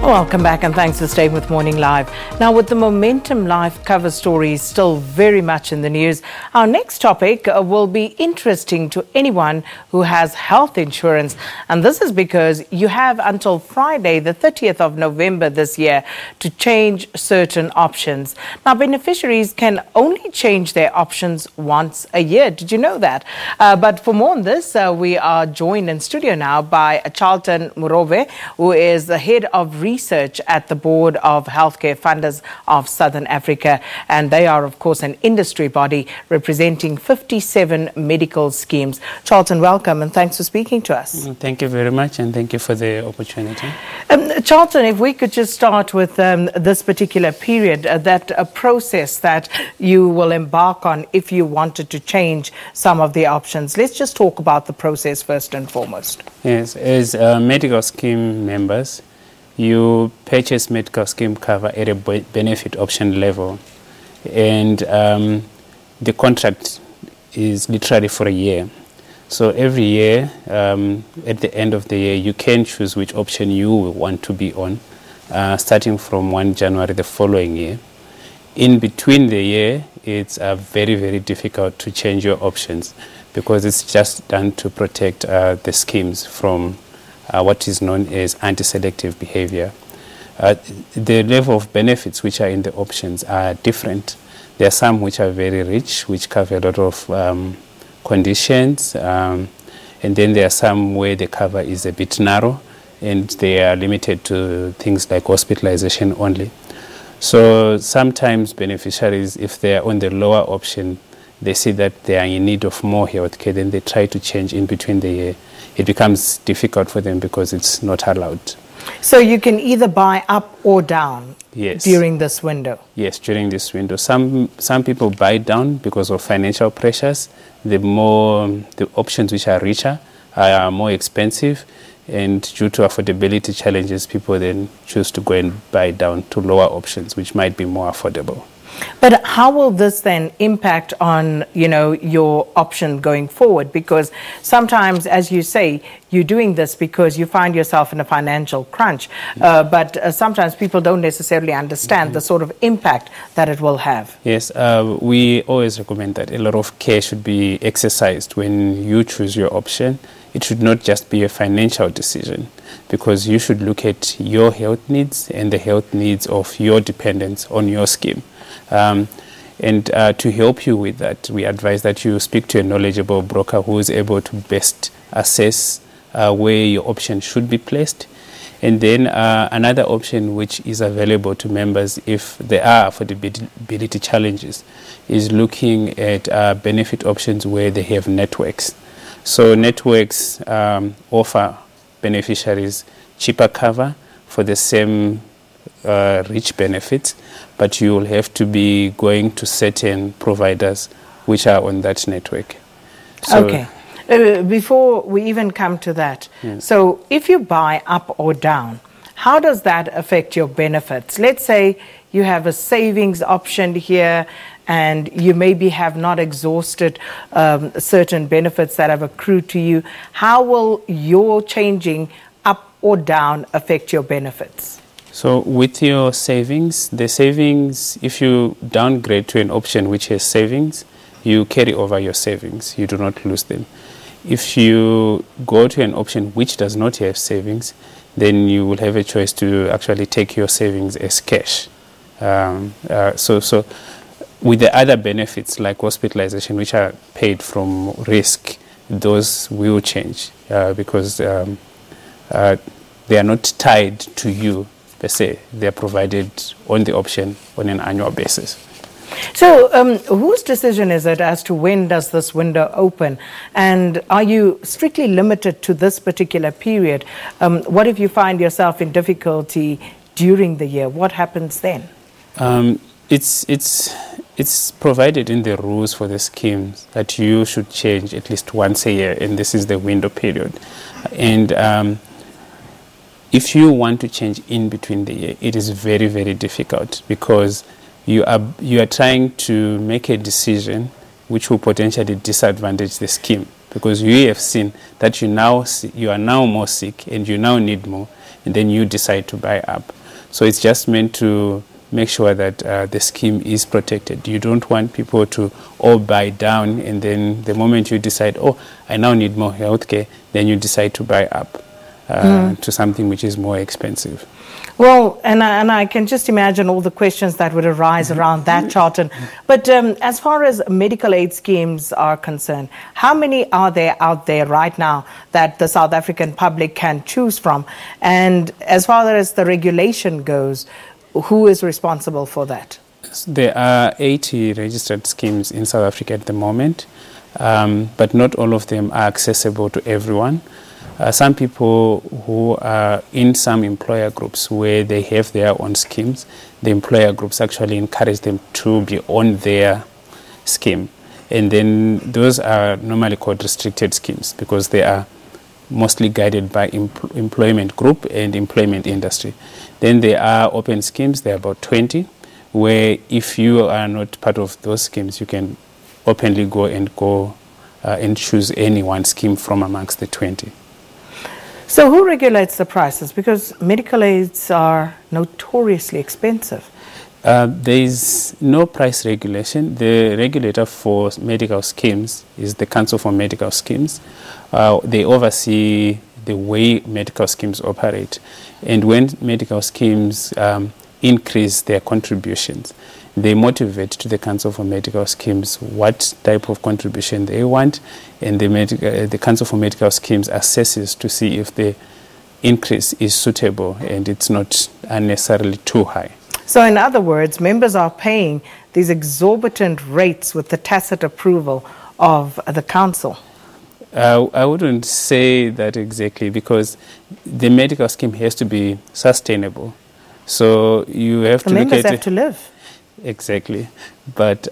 Welcome back and thanks for staying with Morning Live. Now, with the Momentum Life cover story still very much in the news, our next topic will be interesting to anyone who has health insurance. And this is because you have until Friday, the 30th of November this year, to change certain options. Now, beneficiaries can only change their options once a year. Did you know that? But for more on this, we are joined in studio now by Charlton Murove, who is the head of research at the Board of Healthcare Funders of Southern Africa, and they are, of course, an industry body representing 57 medical schemes. Charlton, welcome and thanks for speaking to us. Thank you very much, and thank you for the opportunity. Charlton, if we could just start with this particular period, that process that you will embark on if you wanted to change some of the options. Let's just talk about the process first and foremost. Yes, as medical scheme members, you purchase medical scheme cover at a benefit option level, and the contract is literally for a year. So every year, at the end of the year, you can choose which option you want to be on, starting from 1 January the following year. In between the year, it's very, very difficult to change your options because it's just done to protect the schemes from what is known as anti-selective behavior. The level of benefits which are in the options are different. There are some which are very rich, which cover a lot of conditions, and then there are some where the cover is a bit narrow and they are limited to things like hospitalization only. So sometimes beneficiaries, if they are on the lower option, they see that they are in need of more health care, then they try to change in between the year. It becomes difficult for them because it's not allowed. So you can either buy up or down. Yes. During this window? Yes, during this window. Some people buy down because of financial pressures. The options which are richer are more expensive, and due to affordability challenges, people then choose to go and buy down to lower options, which might be more affordable. But how will this then impact on, your option going forward? Because sometimes, as you say, you're doing this because you find yourself in a financial crunch. But sometimes people don't necessarily understand the sort of impact that it will have. Yes, we always recommend that a lot of care should be exercised when you choose your option. It should not just be a financial decision, because you should look at your health needs and the health needs of your dependents on your scheme. And to help you with that, we advise that you speak to a knowledgeable broker who is able to best assess where your option should be placed. And then another option which is available to members if there are affordability challenges is looking at benefit options where they have networks. So networks offer beneficiaries cheaper cover for the same rich benefits, but you will have to be going to certain providers which are on that network. So, okay. Before we even come to that, so if you buy up or down, how does that affect your benefits? Let's say you have a savings option here and you maybe have not exhausted certain benefits that have accrued to you. How will your changing up or down affect your benefits? So with your savings, the savings, if you downgrade to an option which has savings, you carry over your savings. You do not lose them. If you go to an option which does not have savings, then you will have a choice to actually take your savings as cash. So with the other benefits like hospitalization, which are paid from risk, those will change because they are not tied to you per se. They are provided on the option on an annual basis. So whose decision is it as to when does this window open? And are you strictly limited to this particular period? What if you find yourself in difficulty during the year? What happens then? It's provided in the rules for the schemes that you should change at least once a year, and this is the window period. And if you want to change in between the year, it is very, very difficult because you are trying to make a decision which will potentially disadvantage the scheme, because you have seen that you are now more sick and you now need more, and then you decide to buy up. So it's just meant to make sure that the scheme is protected. You don't want people to all buy down, and then the moment you decide, oh, I now need more healthcare, then you decide to buy up to something which is more expensive. Well, and I can just imagine all the questions that would arise around that, Charlton. But as far as medical aid schemes are concerned, how many are there out there right now that the South African public can choose from? And as far as the regulation goes, who is responsible for that? There are 80 registered schemes in South Africa at the moment, but not all of them are accessible to everyone. Some people who are in some employer groups where they have their own schemes, the employer groups actually encourage them to be on their scheme. And then those are normally called restricted schemes because they are mostly guided by employment group and employment industry. Then there are open schemes, there are about 20, where if you are not part of those schemes, you can openly go and choose any one scheme from amongst the 20. So who regulates the prices? Because medical aids are notoriously expensive. There is no price regulation. The regulator for medical schemes is the Council for Medical Schemes. They oversee the way medical schemes operate. And when medical schemes increase their contributions, they motivate to the Council for Medical Schemes what type of contribution they want, and the Council for Medical Schemes assesses to see if the increase is suitable and it's not unnecessarily too high. So in other words, members are paying these exorbitant rates with the tacit approval of the council. I wouldn't say that exactly, because the medical scheme has to be sustainable. So you have to look at it. The members have to live. Exactly. But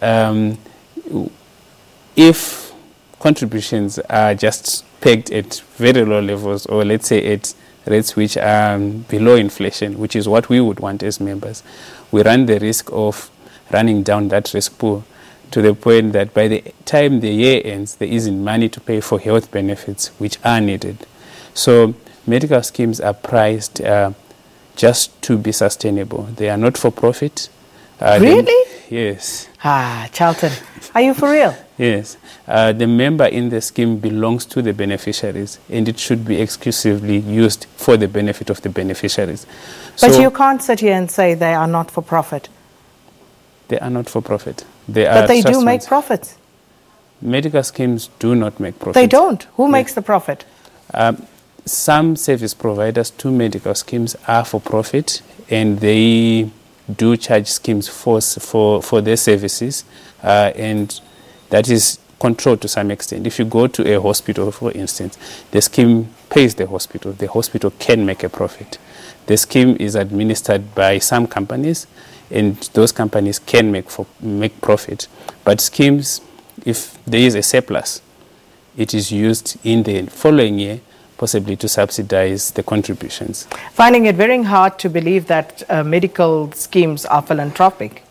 if contributions are just pegged at very low levels, or let's say at rates which are below inflation, which is what we would want as members, we run the risk of running down that risk pool to the point that by the time the year ends, there isn't money to pay for health benefits which are needed. So medical schemes are priced just to be sustainable. They are not for profit. Really? Yes. Charlton, are you for real? Yes. The member in the scheme belongs to the beneficiaries, and it should be exclusively used for the benefit of the beneficiaries. But you can't sit here and say they are not for profit. They are not for profit. But they do make profits. Medical schemes do not make profit. They don't. Who makes the profit? Some service providers to medical schemes are for profit, and they do charge schemes for their services, and that is controlled to some extent. If you go to a hospital, for instance, the scheme pays the hospital can make a profit. The scheme is administered by some companies, and those companies can make profit. But schemes, if there is a surplus, it is used in the following year possibly to subsidize the contributions. Finding it very hard to believe that medical schemes are philanthropic.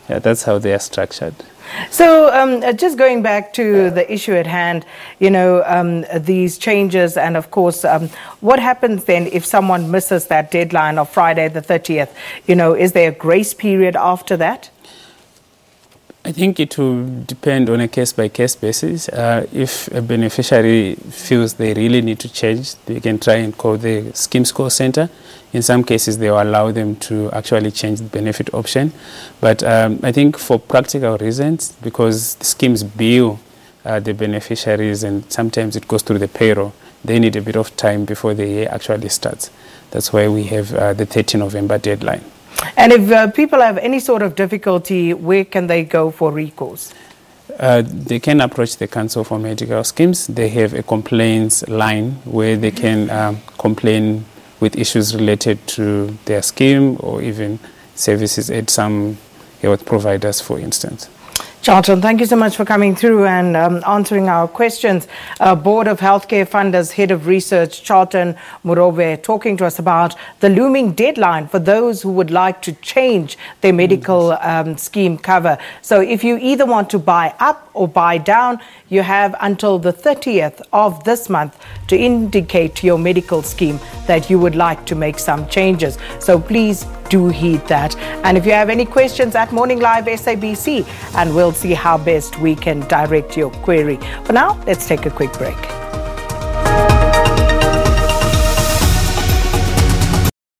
Yeah, that's how they are structured. So just going back to the issue at hand, you know, these changes, and of course, what happens then if someone misses that deadline of Friday the 30th? You know, is there a grace period after that? I think it will depend on a case-by-case basis. If a beneficiary feels they really need to change, they can try and call the Schemes Call Center. In some cases, they will allow them to actually change the benefit option. But I think for practical reasons, because the schemes bill the beneficiaries and sometimes it goes through the payroll, they need a bit of time before the year actually starts. That's why we have the 30 November deadline. And if people have any sort of difficulty, where can they go for recourse? They can approach the Council for Medical Schemes. They have a complaints line where they can complain with issues related to their scheme or even services at some health providers, for instance. Charlton, thank you so much for coming through and answering our questions. Board of Healthcare Funders Head of Research, Charlton Murove, talking to us about the looming deadline for those who would like to change their medical scheme cover. So if you either want to buy up or buy down, you have until the 30th of this month to indicate to your medical scheme that you would like to make some changes. So please do heed that. And if you have any questions at Morning Live SABC, and we'll see how best we can direct your query. For now, let's take a quick break.